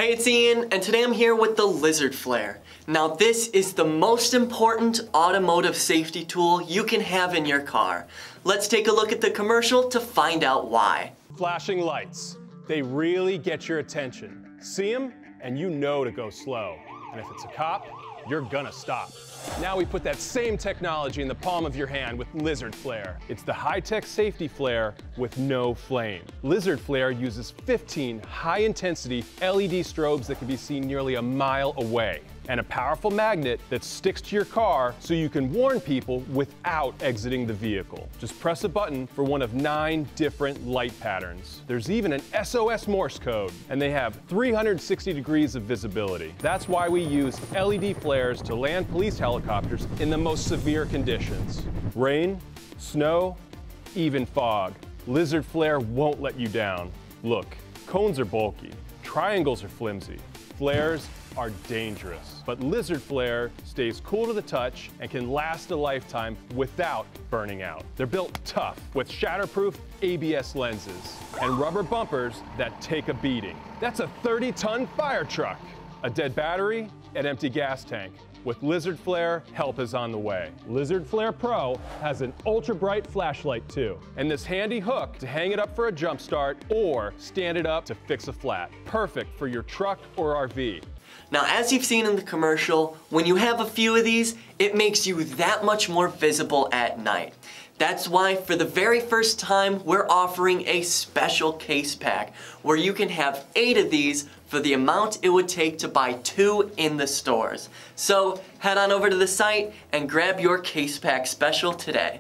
Hey, it's Ian, and today I'm here with the Lizard Flare. Now this is the most important automotive safety tool you can have in your car. Let's take a look at the commercial to find out why. Flashing lights, they really get your attention. See them, and you know to go slow. And if it's a cop, you're gonna stop. Now we put that same technology in the palm of your hand with Lizard Flare. It's the high-tech safety flare with no flame. Lizard Flare uses 15 high-intensity LED strobes that can be seen nearly a mile away, and a powerful magnet that sticks to your car so you can warn people without exiting the vehicle. Just press a button for one of 9 different light patterns. There's even an SOS Morse code, and they have 360 degrees of visibility. That's why we use LED flares to land police helicopters in the most severe conditions. Rain, snow, even fog. Lizard Flare won't let you down. Look, cones are bulky, triangles are flimsy, flares are dangerous. But Lizard Flare stays cool to the touch and can last a lifetime without burning out. They're built tough with shatterproof ABS lenses and rubber bumpers that take a beating. That's a 30-ton fire truck. A dead battery, an empty gas tank. With Lizard Flare, help is on the way. Lizard Flare Pro has an ultra bright flashlight too, and this handy hook to hang it up for a jump start or stand it up to fix a flat. Perfect for your truck or RV. Now, as you've seen in the commercial, when you have a few of these, it makes you that much more visible at night. That's why for the very first time, we're offering a special case pack where you can have 8 of these for the amount it would take to buy 2 in the stores. So head on over to the site and grab your case pack special today.